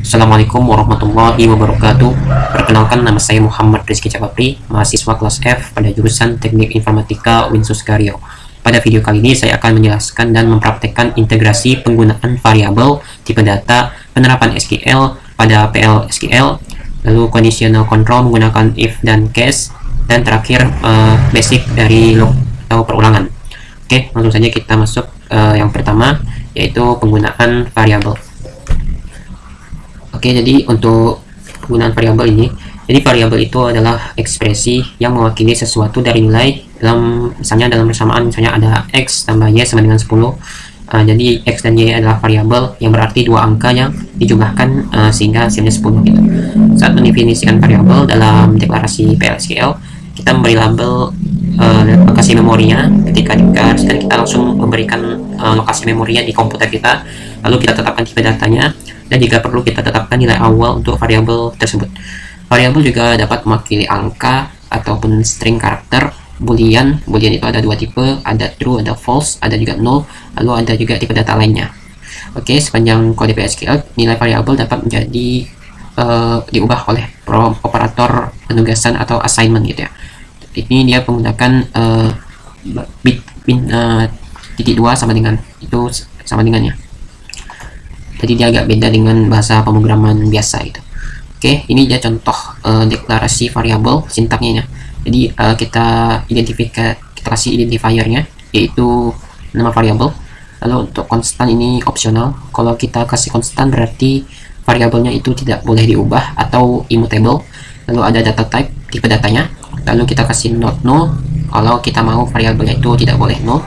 Assalamualaikum warahmatullahi wabarakatuh. Perkenalkan, nama saya Muhammad Rizky Capapri, mahasiswa kelas F pada jurusan Teknik Informatika Winsus Karyo. Pada video kali ini saya akan menjelaskan dan mempraktekkan integrasi penggunaan variabel, tipe data, penerapan SQL pada PL/SQL, lalu conditional control menggunakan if dan case, dan terakhir basic dari log atau perulangan. Oke, langsung saja kita masuk yang pertama, yaitu penggunaan variabel. Oke, jadi untuk penggunaan variabel ini, jadi variabel itu adalah ekspresi yang mewakili sesuatu dari nilai misalnya dalam persamaan, misalnya ada x tambah y sama dengan 10. Jadi x dan y adalah variabel yang berarti dua angka yang dijumlahkan sehingga hasilnya 10 gitu. Saat mendefinisikan variabel dalam deklarasi PL/SQL, kita memberi label lokasi memorinya. Ketika dikasihkan, kita langsung memberikan lokasi memorinya di komputer kita, lalu kita tetapkan tipe datanya, dan jika perlu kita tetapkan nilai awal untuk variabel tersebut. Variabel juga dapat mewakili angka ataupun string karakter. Boolean itu ada dua tipe, ada true, ada false, ada juga null, lalu ada juga tipe data lainnya. Oke, sepanjang kode PL/SQL, nilai variabel dapat menjadi diubah oleh operator penugasan atau assignment gitu ya. Ini dia menggunakan bit titik 2 sama dengan itu, sama dengannya. Jadi dia agak beda dengan bahasa pemrograman biasa gitu. Oke, ini dia contoh deklarasi variabel sintaknya ya. Jadi kita kasih identifiernya, yaitu nama variabel. Lalu untuk konstan ini opsional. Kalau kita kasih konstan berarti variabelnya itu tidak boleh diubah atau immutable. Lalu ada data type, tipe datanya. Lalu kita kasih not null kalau kita mau variabelnya itu tidak boleh null.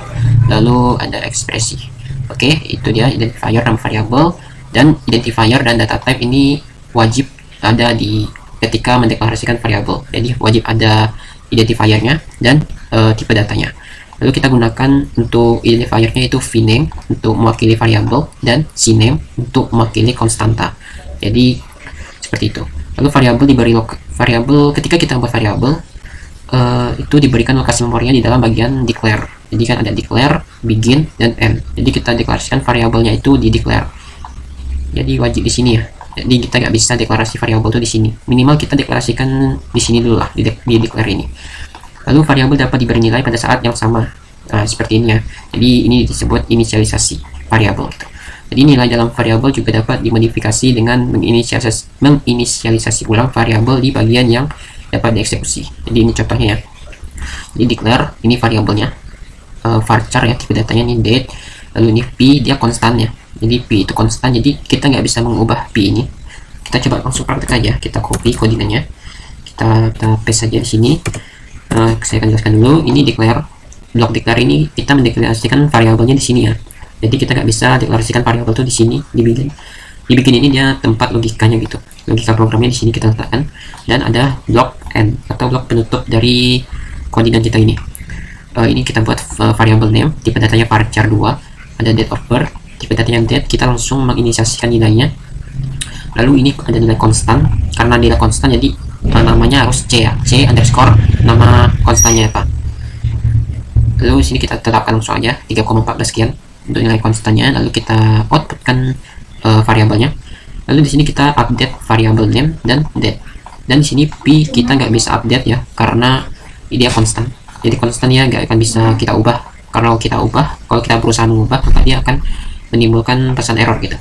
Lalu ada ekspresi. Oke, itu dia identifier nama variabel, dan identifier dan data type ini wajib ada di ketika mendeklarasikan variabel. Jadi wajib ada identifiernya dan tipe datanya. Lalu kita gunakan untuk identifiernya itu vname untuk mewakili variabel dan cname untuk mewakili konstanta. Jadi seperti itu. Lalu variabel diberi variabel, ketika kita buat variabel itu diberikan lokasi memorinya di dalam bagian declare. Jadi kan ada declare, begin, dan end. Jadi kita deklarasikan variabelnya itu di declare. Jadi wajib di sini ya. Jadi kita nggak bisa deklarasi variabel itu di sini. Minimal kita deklarasikan di sini dulu lah, di declare ini. Lalu variabel dapat diberi nilai pada saat yang sama. Seperti ini ya. Jadi ini disebut inisialisasi variabel. Gitu. Jadi nilai dalam variabel juga dapat dimodifikasi dengan menginisialisasi ulang variabel di bagian yang dapat dieksekusi. Jadi ini contohnya ya. Jadi declare, ini variabelnya. Varchar ya, tipe datanya ini date, lalu ini p, dia konstannya. Jadi p itu konstan, jadi kita nggak bisa mengubah p ini. Kita coba langsung praktek aja, kita copy kodenya, kita paste saja di sini. Saya akan jelaskan dulu. Ini declare, blok declare ini kita mendeklarasikan variabelnya di sini ya. Jadi kita nggak bisa deklarasikan variabel itu di sini, dibikin ini dia tempat logikanya gitu. Logika programnya di sini kita letakkan, dan ada blok end atau blok penutup dari kodinan kita ini. Ini kita buat variable name, tipe datanya varchar 2, ada date of birth, tipe datanya date, kita langsung menginisiasikan nilainya. Lalu ini ada nilai konstan, karena nilai konstan jadi namanya harus c ya, c underscore nama konstannya apa. Lalu sini kita tetapkan langsung aja 3,14 sekian untuk nilai konstannya. Lalu kita outputkan variabelnya. Lalu di sini kita update variable name dan date. Dan di sini p kita nggak bisa update ya, karena dia konstan. Jadi konstannya nggak akan bisa kita ubah. Kalau kita berusaha mengubah, maka dia akan menimbulkan pesan error gitu.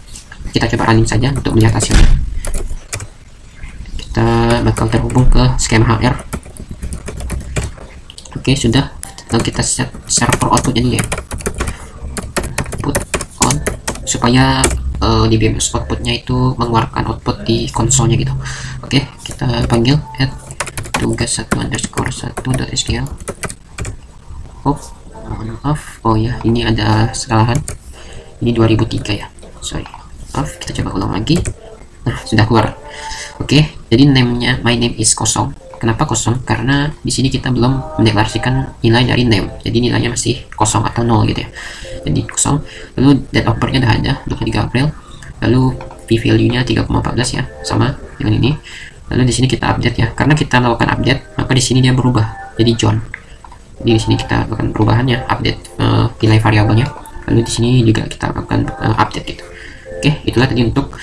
Kita coba running saja untuk melihat hasilnya. Kita bakal terhubung ke skema HR. Oke, sudah. Lalu kita set server outputnya dulu ya. Put on supaya di BMS outputnya itu mengeluarkan output di konsolnya gitu. Oke, kita panggil add tugas 1_1.sql. Mohon maaf, oh ya, ini ada kesalahan, ini 2003 ya, sorry, maaf. Kita coba ulang lagi. Nah, sudah keluar. Oke, jadi namenya my name is kosong. Kenapa kosong? Karena di sini kita belum mendeklarasikan nilai dari name, jadi nilainya masih kosong atau 0 gitu ya. Jadi kosong. Lalu date of birth-nya udah ada 23 April. Lalu p value-nya 3,14 ya, sama dengan ini. Lalu di sini kita update ya, karena kita melakukan update, maka di sini dia berubah jadi John. Jadi di sini kita lakukan perubahannya, update nilai variabelnya. Lalu di sini juga kita lakukan update gitu. Oke, itulah tadi untuk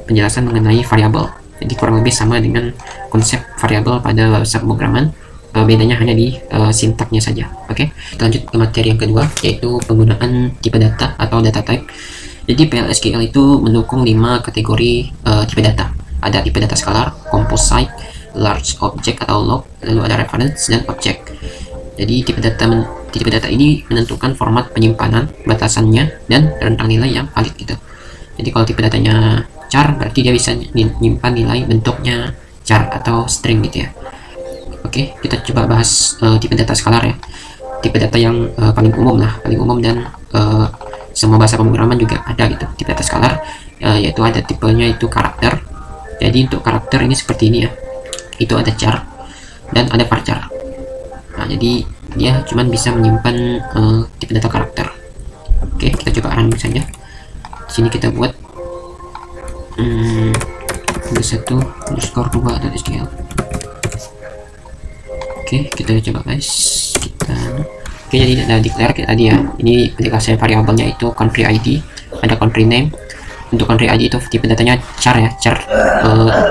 penjelasan mengenai variabel. Jadi kurang lebih sama dengan konsep variabel pada bahasa pemrograman, bedanya hanya di sintaknya saja. Oke, kita lanjut ke materi yang kedua, yaitu penggunaan tipe data atau data type. Jadi PLSQL itu mendukung 5 kategori tipe data. Ada tipe data scalar, composite, large object atau log, lalu ada reference dan object. Jadi tipe data ini menentukan format penyimpanan, batasannya, dan rentang nilai yang valid gitu. Jadi kalau tipe datanya char, berarti dia bisa menyimpan nilai bentuknya char atau string gitu ya. Oke, kita coba bahas tipe data scalar ya. Tipe data yang paling umum dan semua bahasa pemrograman juga ada gitu. Tipe data scalar yaitu ada tipenya itu karakter. Jadi untuk karakter ini seperti ini ya. Itu ada char dan ada varchar. Nah, jadi dia cuman bisa menyimpan tipe data karakter. Oke, kita coba running saja. Di sini kita buat 1_2.sql. Oke, kita coba guys. Oke, jadi ada declare tadi ya. Ini aplikasi variabelnya itu country ID, ada country name. Untuk country ID itu tipe datanya char ya, char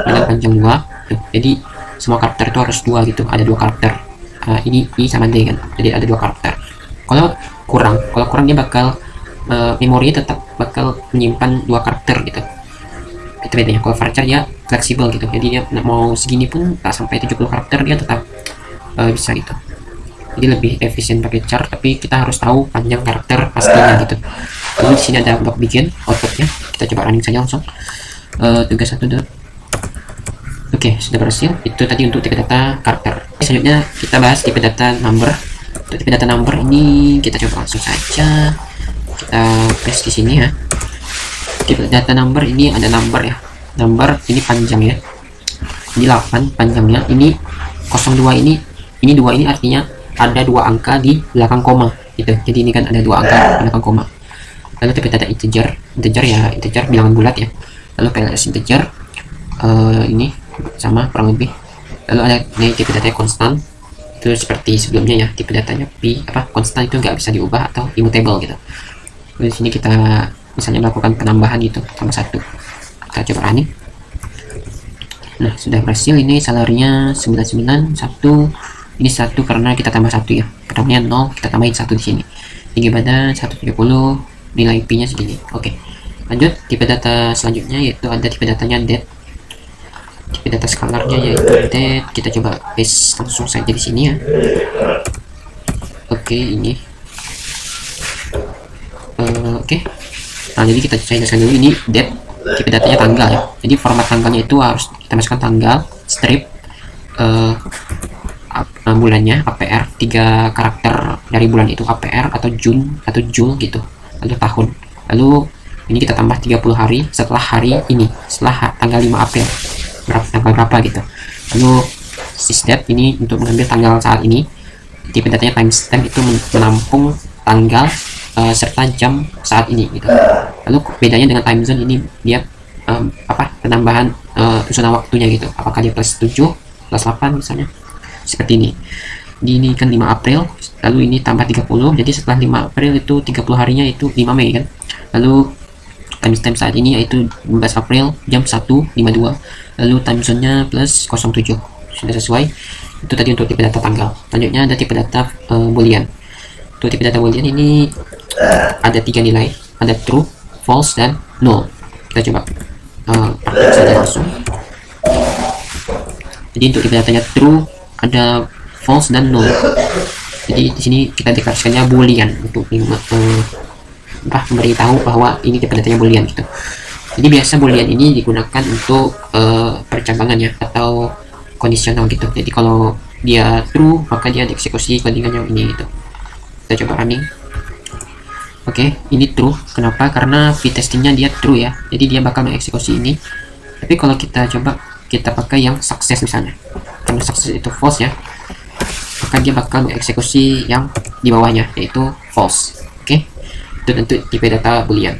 dengan panjang 2. Jadi semua karakter itu harus 2 gitu, ada 2 karakter. Ini I sama D kan, jadi ada 2 karakter. Kalau kurang dia bakal memori tetap bakal menyimpan 2 karakter gitu. Itu bedanya. Kalau varchar dia fleksibel gitu, jadi dia mau segini pun tak sampai 70 karakter dia tetap bisa gitu. Jadi lebih efisien pakai char, tapi kita harus tahu panjang karakter pastinya gitu. Lalu di sini ada blok begin outputnya. Kita coba running saja langsung. Tugas 1 dulu. Oke, sudah berhasil. Itu tadi untuk tipe data karakter. Selanjutnya kita bahas tipe data number. Untuk tipe data number ini kita coba langsung saja. Kita paste di sini ya. Tipe data number ini ada number ya. Number ini panjang ya. Ini 8 panjangnya. Ini 02 ini 2 ini artinya ada 2 angka di belakang koma gitu. Jadi ini kan ada 2 angka di belakang koma. Lalu tipe data integer ya, integer bilangan bulat ya. Lalu PLS integer ini sama kurang lebih. Lalu ada ini tipe datanya konstan, itu seperti sebelumnya ya, tipe datanya konstan itu nggak bisa diubah atau immutable gitu. Lalu di sini kita misalnya melakukan penambahan gitu sama 1. Kita coba running. Nah, sudah berhasil. Ini salarinya 99 1. Ini 1 karena kita tambah 1 ya. Pertamanya 0, kita tambahin 1 di sini. Tinggi badan 170, nilai IP-nya segini. Oke. Lanjut tipe data selanjutnya yaitu ada tipe datanya date. Tipe data scalarnya yaitu date. Kita coba paste langsung saja di sini ya. Oke, ini. Oke. Nah, jadi kita jelaskan dulu ini date. Tipe datanya tanggal ya. Jadi format tanggalnya itu harus kita masukkan tanggal, strip, bulannya APR, 3 karakter dari bulan itu APR atau June atau Jul gitu, lalu tahun. Lalu ini kita tambah 30 hari setelah hari ini, setelah tanggal 5 April tanggal berapa gitu. Lalu sysdate ini untuk mengambil tanggal saat ini. Tipe datanya timestamp itu menampung tanggal serta jam saat ini gitu. Lalu bedanya dengan time zone ini dia penambahan zona waktunya gitu, apakah dia plus 7 plus 8 misalnya seperti ini. Ini kan 5 April, lalu ini tambah 30, jadi setelah 5 April itu 30 harinya itu 5 Mei kan. Lalu timestamp saat ini yaitu 15 April jam 1.52, lalu time zone-nya plus 07. Sudah sesuai. Itu tadi untuk tipe data tanggal. Selanjutnya ada tipe data boolean. Untuk tipe data boolean ini ada 3 nilai, ada true, false, dan null. Kita coba praktek saja langsung. Jadi untuk tipe datanya true, ada false dan null. Jadi di sini kita deklarasikannya boolean untuk memberitahu bahwa ini tipe datanya boolean gitu. Jadi biasa boolean ini digunakan untuk percabangan ya, atau kondisional gitu. Jadi kalau dia true maka dia dieksekusi codingannya ini gitu. Kita coba running. Oke, ini true. Kenapa? Karena v-testingnya dia true ya, jadi dia bakal mengeksekusi ini. Tapi kalau kita coba kita pakai yang sukses misalnya, karena sukses itu false ya, maka dia bakal mengeksekusi yang di bawahnya yaitu false. Oke, itu tentu tipe data boolean.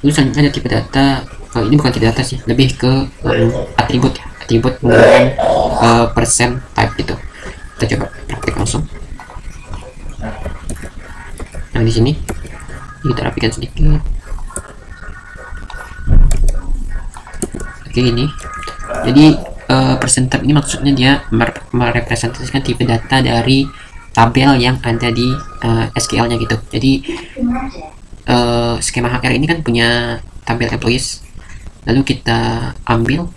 Lalu selanjutnya ada tipe data, ini bukan tipe data sih, lebih ke atribut ya, atribut menggunakan percent type gitu. Kita coba praktik langsung. Nah di sini kita rapikan sedikit. Oke, ini jadi percent type ini maksudnya dia merepresentasikan tipe data dari tabel yang ada di SQL-nya gitu. Jadi skema HR ini kan punya tabel employees, lalu kita ambil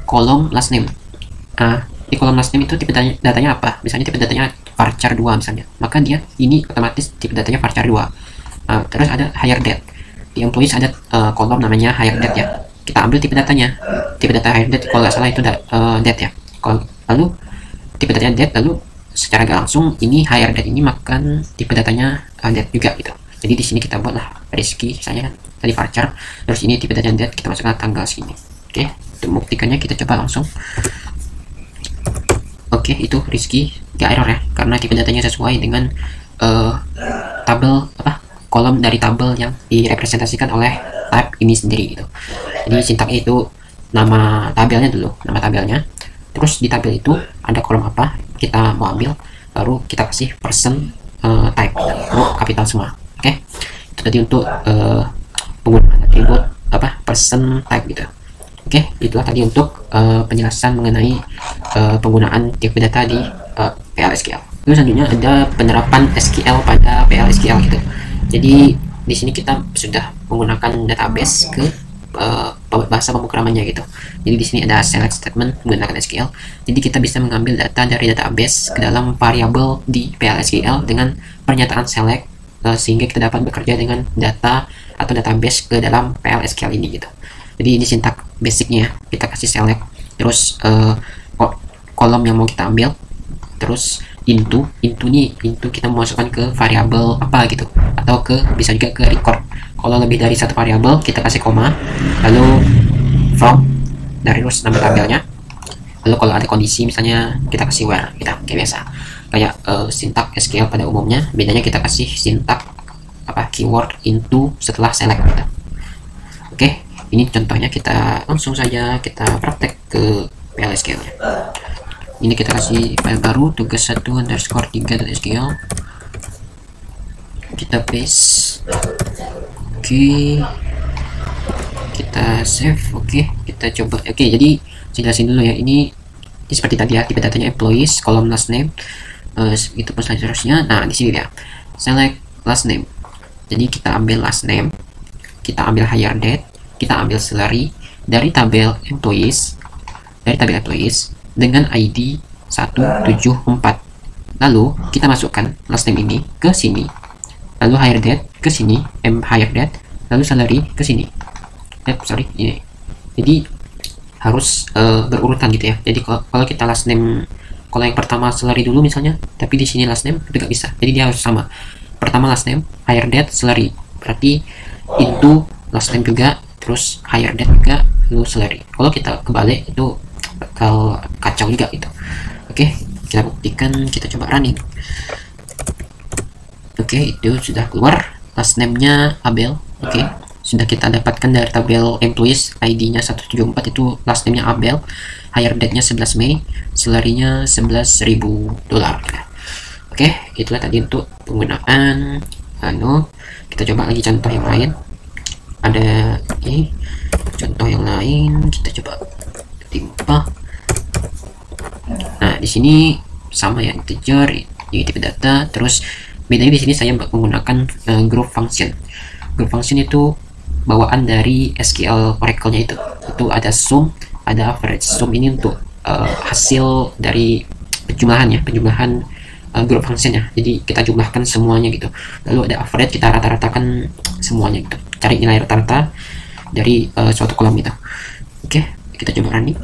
kolom last name. Di kolom last name itu tipe datanya apa? Misalnya tipe datanya varchar 2 misalnya, maka dia ini otomatis tipe datanya varchar 2. Terus ada hire date. Di employees ada kolom namanya hire date ya. Kita ambil tipe datanya, tipe data hire date, kalau nggak salah itu date ya. Lalu tipe datanya date, lalu secara gak langsung ini hire date ini makan tipe datanya date juga gitu. Jadi di sini kita buatlah Rizky, misalnya tadi varchar, terus ini tipe datanya date, kita masukkan tanggal sini. Oke, untuk membuktikannya kita coba langsung. Oke, itu Rizky, gak error ya, karena tipe datanya sesuai dengan tabel kolom dari tabel yang direpresentasikan oleh type ini sendiri gitu. Jadi sintaknya itu nama tabelnya dulu, nama tabelnya. Terus di tabel itu ada kolom apa kita mau ambil, baru kita kasih person type, baru kapital semua. Oke, itu tadi untuk penggunaan atribut person type gitu. Oke, itulah tadi untuk penjelasan mengenai penggunaan tipe data di PL/SQL. Lalu selanjutnya ada penerapan SQL pada PL/SQL gitu. Jadi di sini kita sudah menggunakan database ke bahasa pemrogramannya gitu. Jadi di sini ada select statement menggunakan SQL. Jadi kita bisa mengambil data dari database ke dalam variabel di PL/SQL dengan pernyataan select, sehingga kita dapat bekerja dengan data atau database ke dalam PL/SQL ini gitu. Jadi ini sintak basicnya, kita kasih select, terus kolom yang mau kita ambil, terus into kita memasukkan ke variabel apa gitu, atau bisa juga ke record. Kalau lebih dari satu variabel kita kasih koma, lalu from dari terus nama tabelnya, lalu kalau ada kondisi misalnya kita kasih where, kita kayak biasa kayak sintak SQL pada umumnya. Bedanya kita kasih sintak keyword into setelah select gitu. Oke, ini contohnya, kita langsung saja kita praktek ke PL/SQL nya. Ini kita kasih file baru tugas 1_3.sql, kita paste. Oke, kita save. Oke, kita coba. Oke, jadi jelasin dulu ya, ini seperti tadi ya, tipe datanya employees, kolom last name, itu pun seterusnya. Nah di sini ya select last name, jadi kita ambil last name, kita ambil hire date, kita ambil salary dari tabel employees, dengan ID 174. Lalu kita masukkan last name ini ke sini, lalu hire date ke sini, hire date, lalu salary ke sini. Ini. Jadi harus berurutan gitu ya. Jadi kalau kita last name, kalau yang pertama salary dulu misalnya, tapi di sini last name itu nggak bisa. Jadi dia harus sama. Pertama last name, hire date, salary. Berarti itu last name juga, terus hire date juga, lalu salary. Kalau kita kebalik itu bakal kacau juga gitu. Oke, kita buktikan, kita coba running. Oke, itu sudah keluar last name-nya Abel. Oke, sudah kita dapatkan dari tabel employees, ID-nya 174, itu last name-nya Abel, hire date-nya 11 Mei, salary-nya $11.000. Oke, itulah tadi untuk penggunaan kita coba lagi contoh yang lain. Ada ini contoh yang lain, kita coba timpa. Nah di sini sama ya, integer ini tipe data. Terus bedanya di sini saya menggunakan group function. Group function itu bawaan dari SQL Oracle-nya itu ada sum, ada average. Sum ini untuk hasil dari penjumlahan group function-nya. Jadi kita jumlahkan semuanya gitu. Lalu ada average, kita rata-ratakan semuanya gitu. Cari nilai rata-rata dari suatu kolom gitu. Oke, kita coba running.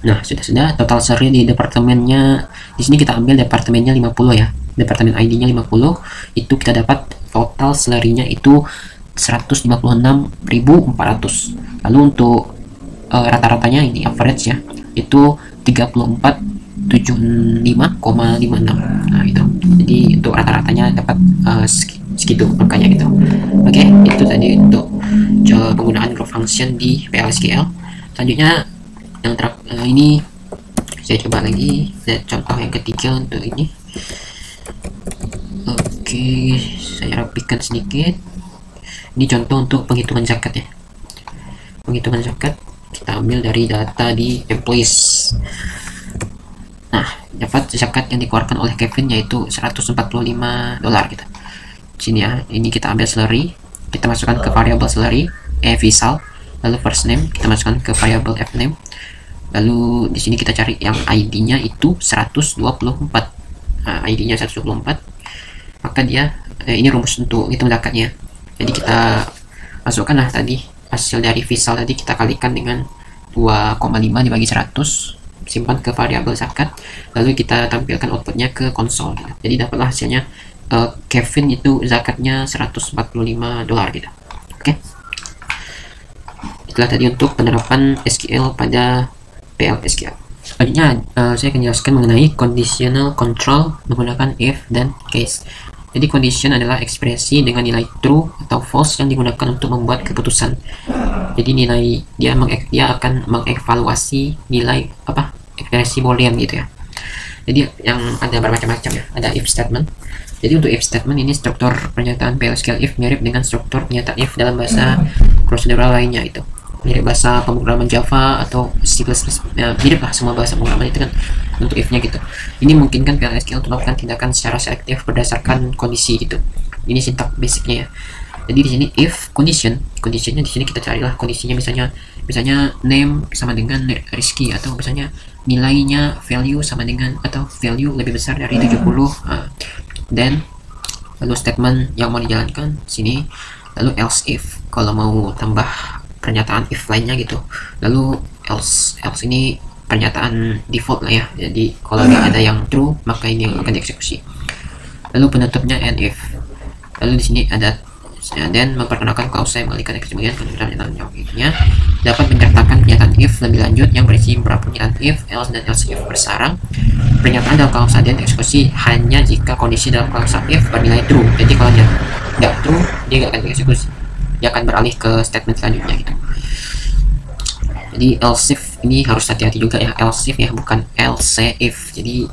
Nah, sudah total salary di departemennya. Di sini kita ambil departemennya 50 ya. Departemen ID-nya 50, itu kita dapat total salary-nya itu 156.400. Lalu untuk rata-ratanya ini average ya, itu 3475,56. Nah, itu. Jadi untuk rata-ratanya dapat segitu angkanya gitu. Oke, itu tadi untuk penggunaan group function di PL/SQL. Selanjutnya yang ini saya coba lagi contoh yang ketiga untuk ini. Oke, saya rapikan sedikit. Ini contoh untuk penghitungan zakat ya. Penghitungan zakat kita ambil dari data di employees. Nah, dapat zakat yang dikeluarkan oleh Kevin yaitu $145 gitu. Sini ya, ini kita ambil salary, kita masukkan ke variable salary, Visal, lalu first name kita masukkan ke variable fname, lalu di sini kita cari yang ID-nya itu 124. Nah, ID-nya 124, maka dia ini rumus untuk hitung zakatnya. Jadi kita masukkan lah tadi hasil dari Visal tadi, kita kalikan dengan 2,5 dibagi 100, simpan ke variabel zakat, lalu kita tampilkan outputnya ke konsol gitu. Jadi dapatlah hasilnya Kevin itu zakatnya $145 gitu. Oke. Itulah tadi untuk penerapan SQL pada PL/SQL. Selanjutnya saya akan jelaskan mengenai conditional control menggunakan if dan case. Jadi condition adalah ekspresi dengan nilai true atau false yang digunakan untuk membuat keputusan. Jadi nilai dia akan mengevaluasi nilai ekspresi boolean gitu ya. Jadi yang ada bermacam-macam ya. Ada if statement. Jadi untuk if statement ini struktur pernyataan PL/SQL if mirip dengan struktur pernyataan if dalam bahasa prosedural lainnya itu. Mirip bahasa pemrograman Java atau C++, ya, mirip lah semua bahasa pemrograman itu kan untuk if-nya gitu. Ini memungkinkan PL/SQL untuk melakukan tindakan secara selektif berdasarkan kondisi gitu. Ini sintak basicnya ya. Jadi di sini if conditionnya di sini kita carilah kondisinya, misalnya name sama dengan Rizky, atau misalnya nilainya value sama dengan atau value lebih besar dari 70. Dan lalu statement yang mau dijalankan sini, lalu else if kalau mau tambah pernyataan if lainnya gitu, lalu else ini pernyataan default lah ya. Jadi kalau nggak ada yang true maka ini yang akan dieksekusi. Lalu penutupnya and if. Lalu di sini ada dan memperkenalkan klausa yang mengalihkan kemudian pernyataan yang if-nya dapat menyertakan pernyataan if lebih lanjut yang berisi beberapa pernyataan if, else, dan else if bersarang. Pernyataan dalam klausa dan eksekusi hanya jika kondisi dalam klausa if bernilai true. Jadi kalau nggak true dia nggak akan dieksekusi, dia akan beralih ke statement selanjutnya gitu. Jadi else if ini harus hati-hati juga ya, else if ya, bukan else if. Jadi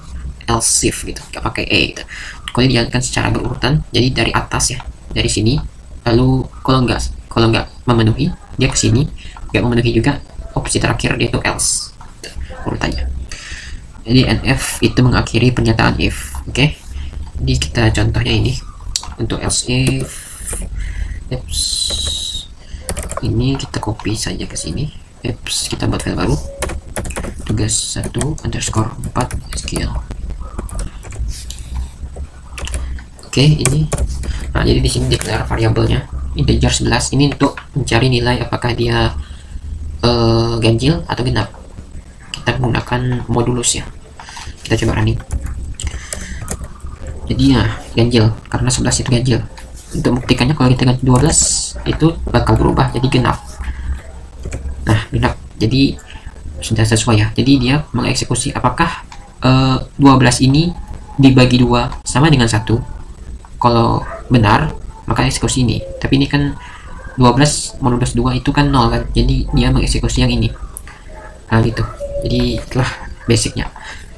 else if gitu, nggak pakai e gitu. Kalau dijalankan secara berurutan, jadi dari atas ya, dari sini, lalu kalau nggak memenuhi dia ke sini, nggak memenuhi juga opsi terakhir dia itu else urutannya. Jadi NF itu mengakhiri pernyataan if. Oke. Jadi kita contohnya ini untuk else if. Ini kita copy saja ke sini. Kita buat file baru. Tugas 1_4 SQL. Oke, ini. Nah, jadi di sini declare variabelnya integer 11 ini untuk mencari nilai apakah dia ganjil atau genap. Kita menggunakan modulus ya. Kita coba running. Jadi ya ganjil karena 11 itu ganjil. Untuk membuktikannya kalau kita ganti 12 itu bakal berubah jadi genap. Nah, genap. Jadi sudah sesuai ya. Jadi dia mengeksekusi apakah 12 ini dibagi 2 sama dengan 1. Kalau benar maka eksekusi ini. Tapi ini kan 12 modulus 2 itu kan 0 kan. Jadi dia mengeksekusi yang ini. Nah gitu. Jadi itulah basicnya.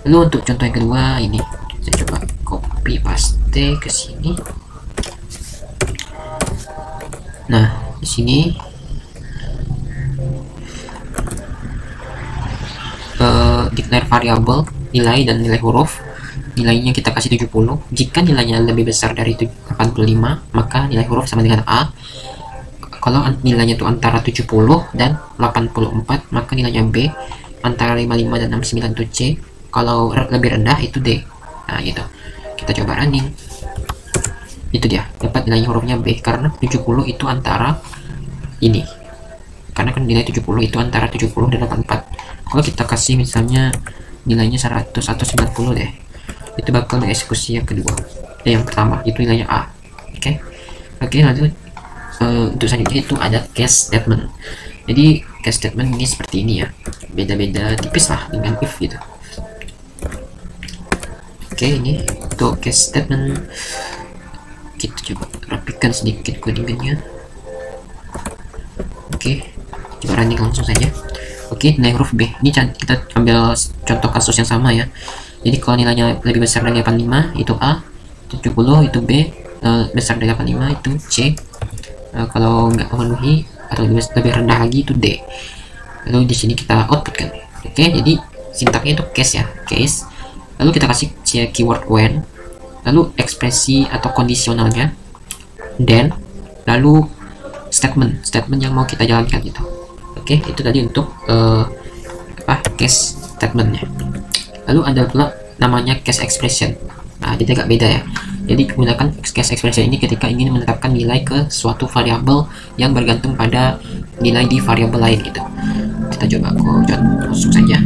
Lalu untuk contoh yang kedua ini saya coba copy paste ke sini. Nah, di sini declare variable nilai dan nilai huruf. Nilainya kita kasih 70. Jika nilainya lebih besar dari 85 maka nilai huruf sama dengan A. Kalau nilainya itu antara 70 dan 84 maka nilainya B. Antara 55 dan 69 itu C. Kalau lebih rendah itu D. Nah gitu. Kita coba running. Itu dia, dapat nilai hurufnya B karena 70 itu antara ini. Karena kan nilai 70 itu antara 70 dan 84. Kalau kita kasih misalnya nilainya 100 atau 90 deh, itu bakal mengeksekusi yang kedua. Yang pertama itu nilainya A. Oke. Lanjut. Untuk selanjutnya itu ada case statement. Jadi case statement ini seperti ini ya. Beda-beda tipis lah dengan if gitu. Oke, ini untuk case statement. Kita coba rapikan sedikit codingannya. Oke, coba running langsung saja. Oke, nilai huruf B. Ini kita ambil contoh kasus yang sama ya. Jadi kalau nilainya lebih besar dari 85 itu A, 70 itu B, besar dari 85 itu C. Kalau nggak memenuhi atau lebih rendah lagi itu D. lalu di sini kita output kan. Oke, jadi sintaknya itu case ya, case, lalu kita kasih keyword when, lalu ekspresi atau kondisionalnya then, lalu statement yang mau kita jalankan gitu. Oke, itu tadi untuk case statementnya. Lalu ada pula namanya case expression. Nah, jadi agak beda ya. Jadi gunakan case expression ini ketika ingin menetapkan nilai ke suatu variabel yang bergantung pada nilai di variabel lain gitu. Kita coba aku masuk saja.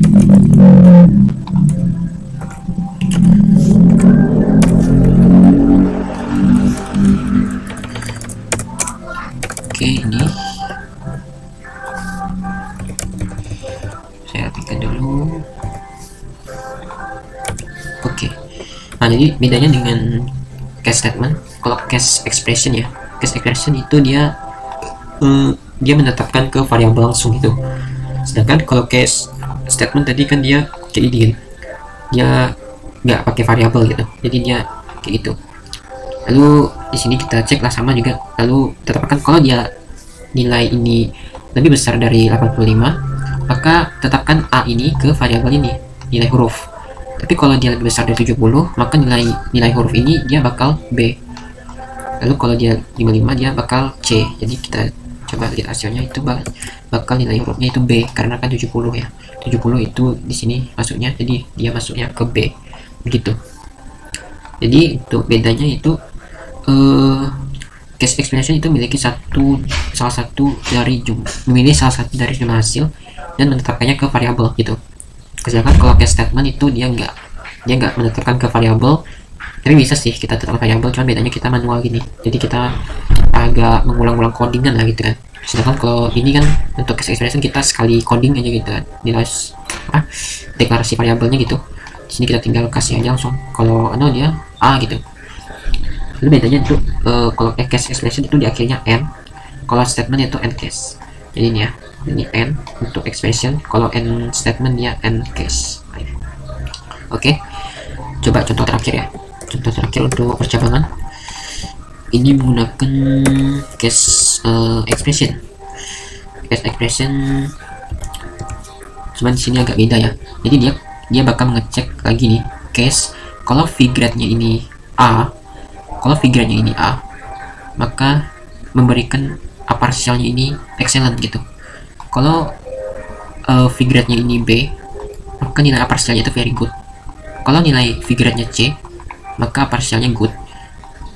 Oke, ini saya rapikan dulu. Oke. Nah, jadi bedanya dengan case statement, kalau case expression ya, case expression itu dia menetapkan ke variabel langsung gitu. Sedangkan kalau case statement tadi kan dia kayak gini, dia nggak pakai variabel gitu, jadi dia kayak gitu. Lalu di sini kita cek lah sama juga, lalu tetapkan kalau dia nilai ini lebih besar dari 85, maka tetapkan A ini ke variabel ini, nilai huruf. Tapi kalau dia lebih besar dari 70, maka nilai huruf ini dia bakal B. Lalu kalau dia 55, dia bakal C. Jadi kita coba lihat hasilnya, itu bakal nilai hurufnya itu B, karena kan 70 ya. 70 itu di sini masuknya, jadi dia masuknya ke B. Begitu. Jadi untuk bedanya itu case expression itu memiliki salah satu dari jumlah hasil dan menetapkannya ke variabel gitu. Sedangkan kalau case statement itu dia nggak menetapkan ke variabel, tapi bisa sih kita tetapkan variabel, cuman bedanya kita manual gini, jadi kita agak mengulang-ulang codingan lah gitu kan. Sedangkan kalau ini kan untuk case expression kita sekali coding aja gitu kan, nilai deklarasi variabelnya gitu. Di sini kita tinggal kasih aja langsung, kalau dia A gitu. Lalu bedanya itu kalau case expression itu di akhirnya n, kalau statement itu n case. Jadi ini ya, ini n untuk expression, kalau n statement dia n case. Oke, coba contoh terakhir ya. Contoh terakhir untuk percabangan ini menggunakan case expression. Case expression cuman di sini agak beda ya. Jadi dia bakal mengecek lagi nih case kalau figure-nya ini A, maka memberikan A parsialnya ini excellent gitu. Kalau figure-nya ini B, maka nilai A parsialnya itu very good. Kalau nilai figure-nya C, maka A parsialnya good.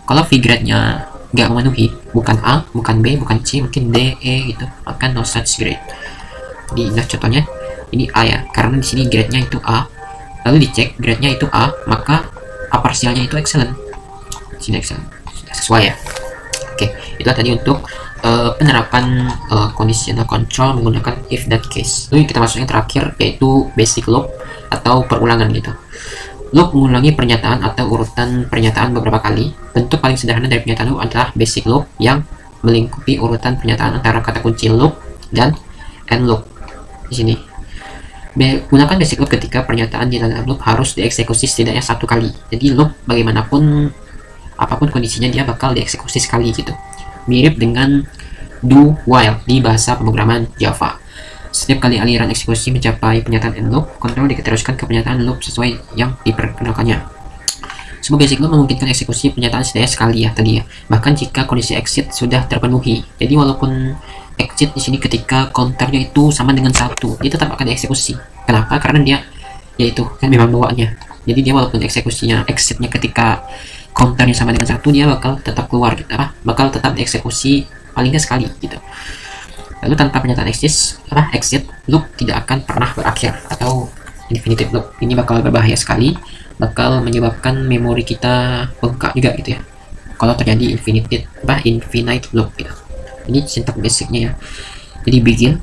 Kalau figure-nya nggak memenuhi, bukan A, bukan B, bukan C, mungkin D, E gitu, maka no such grade. Jadi contohnya ini A ya, karena di sini grade-nya itu A. Lalu dicek grade-nya itu A, maka A parsialnya itu excellent. Sini excellent, sudah sesuai ya. Oke, itu tadi untuk penerapan conditional control menggunakan if that case. Lalu kita masuk yang terakhir, yaitu basic loop atau perulangan gitu. Loop mengulangi pernyataan atau urutan pernyataan beberapa kali. Bentuk paling sederhana dari pernyataan loop adalah basic loop yang melingkupi urutan pernyataan antara kata kunci loop dan end loop. Di sini gunakan basic loop ketika pernyataan di dalam loop harus dieksekusi setidaknya satu kali. Jadi loop bagaimanapun apapun kondisinya dia bakal dieksekusi sekali gitu. Mirip dengan do while di bahasa pemrograman Java. Setiap kali aliran eksekusi mencapai pernyataan end loop, kontrol diteruskan ke pernyataan loop sesuai yang diperkenalkannya. Semua basic loop memungkinkan eksekusi pernyataan setidaknya sekali ya tadi ya. Bahkan jika kondisi exit sudah terpenuhi. Jadi walaupun exit di sini ketika counternya itu sama dengan 1, dia tetap akan dieksekusi. Kenapa? Karena dia yaitu kan memang bawaannya. Jadi dia walaupun eksekusinya exitnya ketika counternya sama dengan 1, dia bakal tetap keluar gitu, bakal tetap dieksekusi paling nggak sekali gitu. Lalu tanpa pernyataan exit loop tidak akan pernah berakhir atau infinitive loop. Ini bakal berbahaya sekali, bakal menyebabkan memori kita bengkak juga gitu ya kalau terjadi infinite loop gitu. Ini sintak basicnya ya. Jadi begin,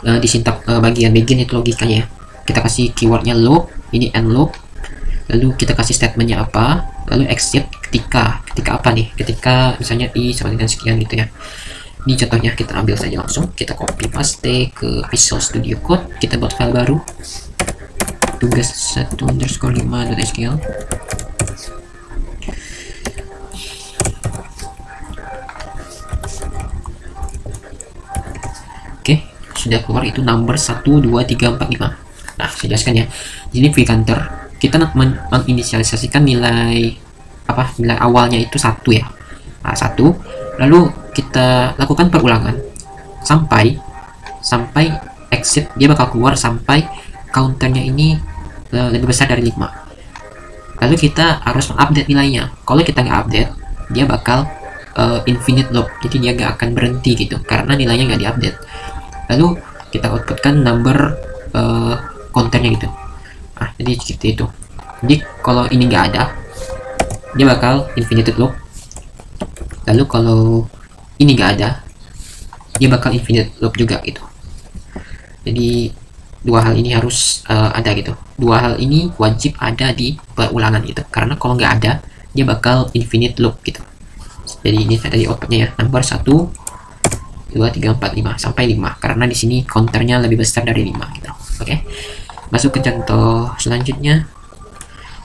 di sintak bagian begin itu logikanya ya. Kita kasih keywordnya loop, ini end loop, lalu kita kasih statementnya apa, lalu exit ketika apa nih, ketika misalnya i sama dengan sekian gitu ya. Ini contohnya kita ambil saja langsung, kita copy paste ke Visual Studio Code, kita buat file baru tugas 1_5.sql. Oke, sudah tidak keluar itu number 1 2 3 4 5. Nah, saya jelaskan ya. Jadi vCounter kita menginisialisasikan nilai nilai awalnya itu 1 ya. Nah, 1, lalu kita lakukan perulangan sampai exit, dia bakal keluar sampai counternya ini lebih besar dari 5. Lalu kita harus mengupdate nilainya. Kalau kita nggak update, dia bakal infinite loop, jadi dia nggak akan berhenti gitu karena nilainya nggak diupdate. Lalu kita outputkan number counternya gitu. Nah, jadi seperti itu. Jadi kalau ini nggak ada, dia bakal infinite loop. Lalu kalau ini nggak ada, dia bakal infinite loop juga gitu. Jadi dua hal ini harus ada gitu. Dua hal ini wajib ada di perulangan gitu, karena kalau nggak ada, dia bakal infinite loop gitu. Jadi ini tadi outputnya ya, number 1 2 3 4 5 sampai 5, karena di sini counternya lebih besar dari 5 gitu. Oke. Masuk ke contoh selanjutnya.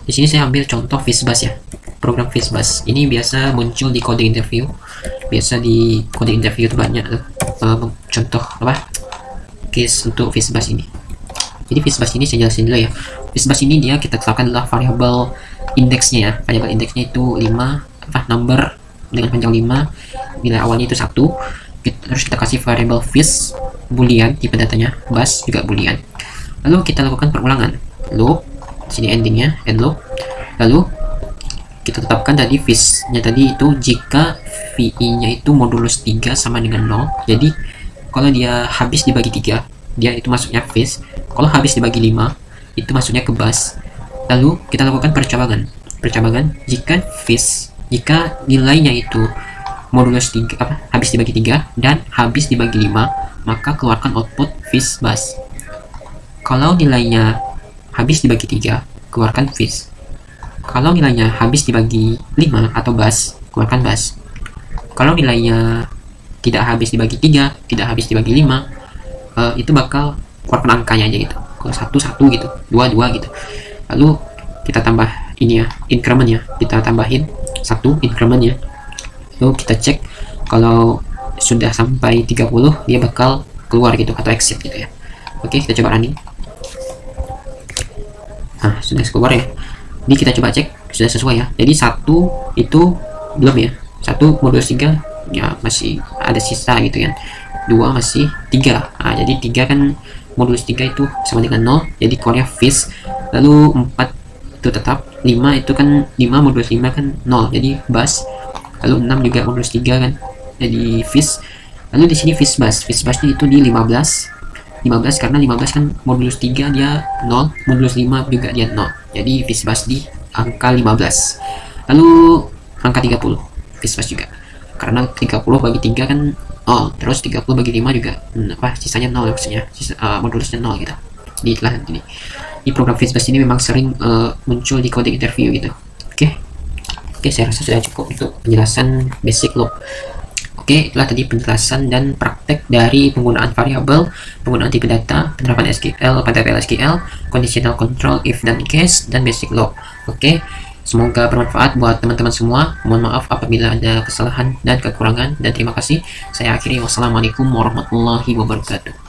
Di sini saya ambil contoh FishBuzz ya. Program FishBuzz ini biasa muncul di coding interview. Biasa di coding interview itu banyak contoh case untuk FishBuzz ini. Jadi FishBuzz ini saya jelasin dulu ya. FishBuzz ini dia kita tetapkan adalah variable indeksnya ya. Variable indeksnya itu 5 number dengan panjang 5, nilai awalnya itu 1. Terus kita kasih variable fish boolean, tipe datanya buzz juga boolean. Lalu kita lakukan perulangan loop, sini endingnya end loop. Lalu kita tetapkan tadi fish-nya tadi itu jika vi-nya itu modulus 3 sama dengan 0. Jadi kalau dia habis dibagi 3, dia itu masuknya fish. Kalau habis dibagi 5, itu masuknya ke buzz. Lalu kita lakukan percabangan jika nilainya itu modulus 3 habis dibagi 3 dan habis dibagi 5, maka keluarkan output FishBuzz. Kalau nilainya habis dibagi 3, keluarkan fish. Kalau nilainya habis dibagi 5 atau buzz, keluarkan buzz. Kalau nilainya tidak habis dibagi 3, tidak habis dibagi 5, itu bakal keluarkan angkanya aja gitu. Kalau 1 gitu, 2 gitu. Lalu kita tambah ini ya, increment ya, kita tambahin 1 increment ya. Lalu kita cek kalau sudah sampai 30, dia bakal keluar gitu atau exit gitu ya. Oke, kita coba running. Nah, sudah keluar ya. Ini kita coba cek sudah sesuai ya. Jadi 1 itu belum ya. 1 modulus 3 ya masih ada sisa gitu kan. 2 masih 3. Nah, jadi 3 kan modulus 3 itu sama dengan 0, jadi keluarnya fish. Lalu 4 itu tetap, 5 itu kan 5 modulus 5 kan 0, jadi buzz. Lalu 6 juga modulus 3 kan, jadi fish. Lalu di sini FishBuzz-nya itu di 15 karena 15 kan modulus 3 dia 0, modulus 5 juga dia 0, jadi FishBuzz di angka 15. Lalu angka 30 FishBuzz juga karena 30 bagi 3 kan 0, terus 30 bagi 5 juga sisanya 0 maksudnya, modulusnya 0 gitu. Di program FishBuzz ini memang sering muncul di coding interview gitu. Oke, saya rasa sudah cukup untuk penjelasan basic loop. Oke, itulah tadi penjelasan dan praktek dari penggunaan variabel, penggunaan tipe data, penerapan SQL pada PLSQL, conditional control, if dan case, dan basic loop. Oke, semoga bermanfaat buat teman-teman semua. Mohon maaf apabila ada kesalahan dan kekurangan, dan terima kasih. Saya akhiri, wassalamualaikum warahmatullahi wabarakatuh.